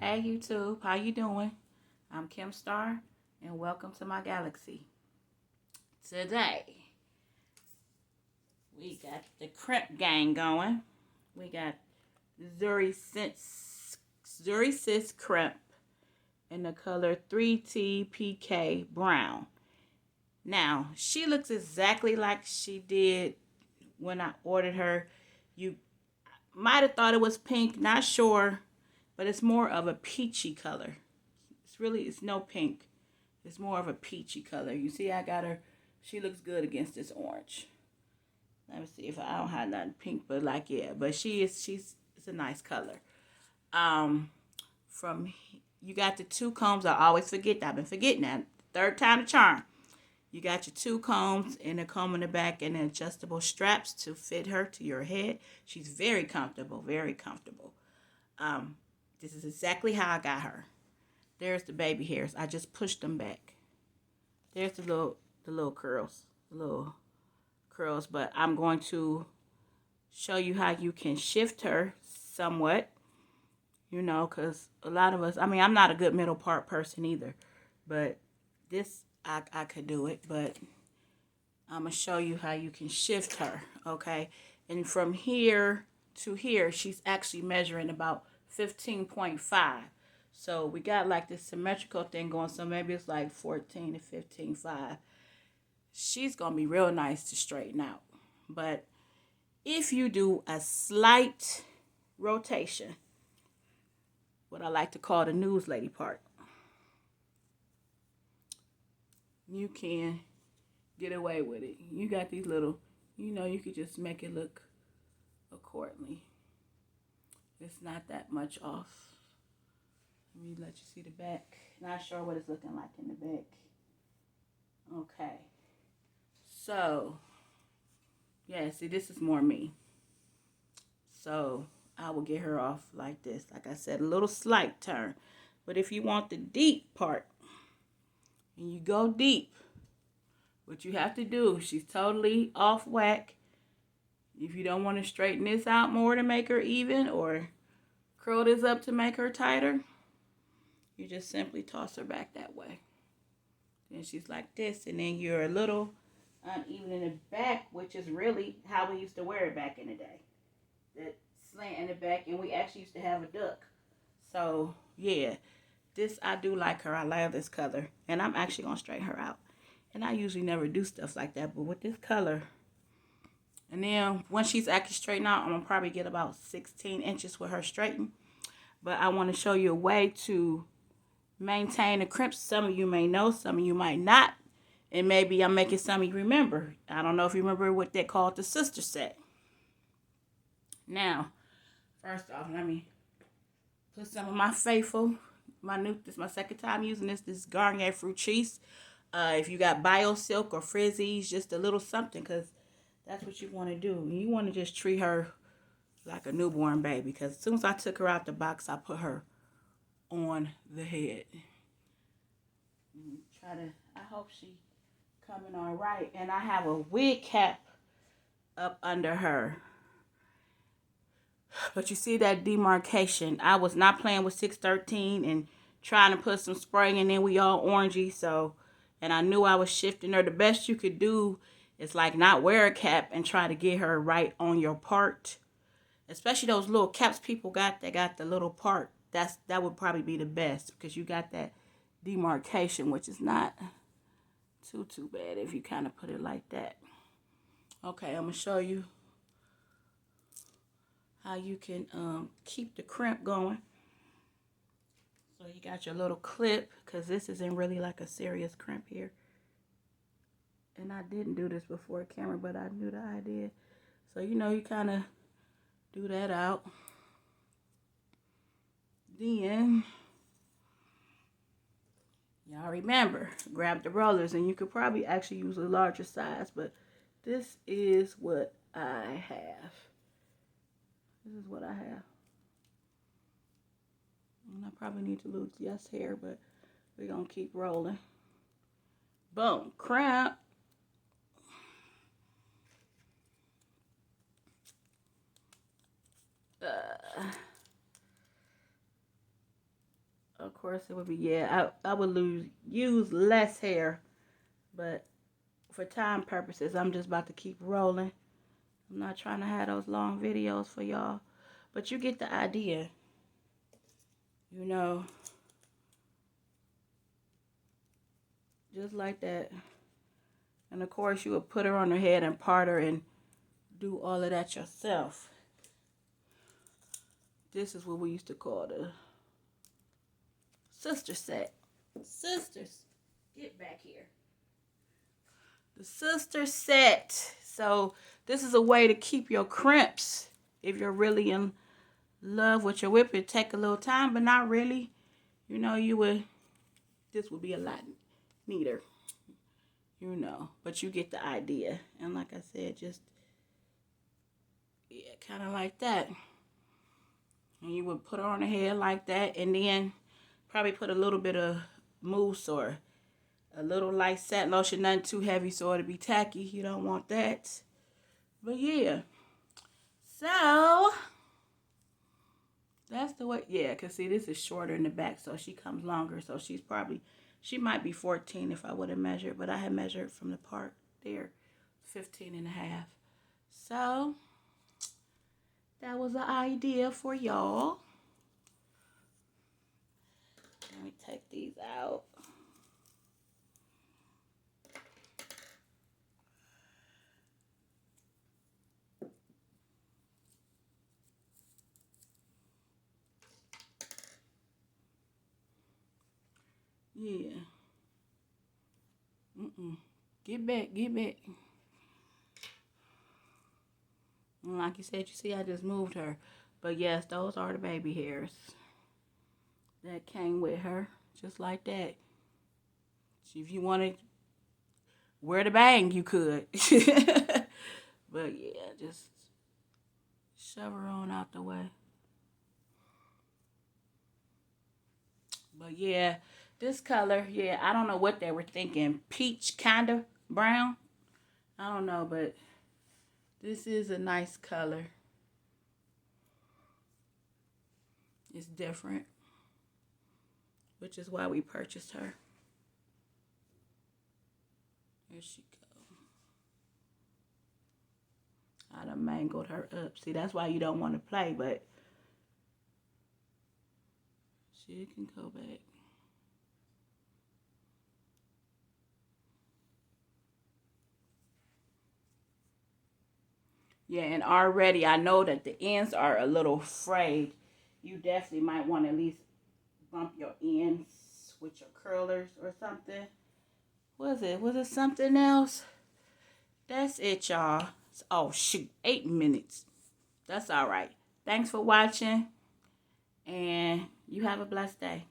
Hey YouTube, how you doing? I'm Kim Star, and welcome to my galaxy. Today, we got the Crimp gang going. We got Zury Sis Crimp in the color 3TPK Brown. Now, she looks exactly like she did when I ordered her. You might have thought it was pink, not sure, but it's more of a peachy color. It's no pink. It's more of a peachy color. You see, I got her. She looks good against this orange. Let me see if I don't have nothing pink, but yeah. But it's a nice color. Um, from you got the two combs. I always forget that. I've been forgetting that. Third time the charm. You got your two combs and a comb in the back and adjustable straps to fit her to your head. She's very comfortable, very comfortable. Um, this is exactly how I got her. There's the baby hairs. I just pushed them back. There's the little curls. But I'm going to show you how you can shift her somewhat. You know, because a lot of us, I'm not a good middle part person either. But this, I could do it. But I'm going to show you how you can shift her, okay? And from here to here, she's actually measuring about 15.5. So we got like this symmetrical thing going, so maybe it's like 14 to 15.5. She's going to be real nice to straighten out. But if you do a slight rotation, what I like to call the news lady part, you can get away with it. You got these little, you could just make it look accordingly. It's not that much off. Let me let you see the back. Not sure what it's looking like in the back. Okay. So, yeah, see, this is more me. So, I will get her off like this. Like I said, a little slight turn. But if you want the deep part, and you go deep, what you have to do, she's totally off whack. If you don't want to straighten this out more to make her even or curl this up to make her tighter, you just simply toss her back that way. Then she's like this, and then you're a little uneven in the back, which is really how we used to wear it back in the day. That slant in the back, and we actually used to have a duck. So, yeah, this, I do like her. I love this color, and I'm actually going to straighten her out. And I usually never do stuff like that, but with this color, and then once she's actually straightened out, I'm going to probably get about 16 inches with her straightened. But I want to show you a way to maintain the crimps. Some of you may know, some of you might not. And maybe I'm making some of you remember. I don't know if you remember what they called the sister set. Now, first off, let me put some of my faithful, this is my second time using this Garnier Fruit Cheese. If you got Bio Silk or Frizzies, just a little something, because that's what you want to do. You want to just treat her like a newborn baby, because as soon as I took her out the box, I put her on the head. I hope she coming all right. And I have a wig cap up under her. But you see that demarcation. I was not playing with 613 and trying to put some spray, and then we all orangey. So, and I knew I was shifting her. The best you could do is like not wear a cap and try to get her right on your part. Especially those little caps people got, they got the little part. That would probably be the best, because you got that demarcation, which is not too bad if you kind of put it like that. Okay, I'm going to show you how you can keep the crimp going. So you got your little clip, because this isn't really like a serious crimp here. And I didn't do this before camera, but I knew the idea. So, you kind of do that out. Then, y'all remember, grab the rollers, and you could probably actually use a larger size, but this is what I have. This is what I have. And I probably need to lose less hair, but we're going to keep rolling. Boom. Crimp. Of course, it would be, yeah, I would use less hair, but for time purposes, I'm just about to keep rolling. I'm not trying to have those long videos for y'all, but you get the idea. You know, just like that. And of course, you would put her on her head and part her and do all of that yourself. This is what we used to call the sister set. Sisters, get back here. The sister set. So this is a way to keep your crimps. If you're really in love with your whip, it take a little time, but not really. You know, this would be a lot neater. You know, but you get the idea. And like I said, just, yeah, kind of like that. And you would put her on her head like that, and then probably put a little bit of mousse or a little light satin lotion, nothing too heavy so it'll be tacky. You don't want that. But yeah. So that's the way. Yeah, because see, this is shorter in the back, so she comes longer. So she might be 14 if I would have measured, but I had measured from the part there, 15 and a half. So that was an idea for y'all. Let me take these out. Yeah. Get back, get back. And like you said, you see I just moved her. But yes, those are the baby hairs that came with her. Just like that. If you want to wear the bang, you could. But yeah, just shove her on out the way. But yeah, this color, yeah, I don't know what they were thinking. Peach kind of brown. I don't know, but this is a nice color. It's different, which is why we purchased her. There she go. I done mangled her up. See, that's why you don't want to play, but she can go back. Yeah, and already I know that the ends are a little frayed. You definitely might want to at least bump your ends with your curlers or something. Was it something else? That's it, y'all. Oh, shoot. 8 minutes. That's all right. Thanks for watching. And you have a blessed day.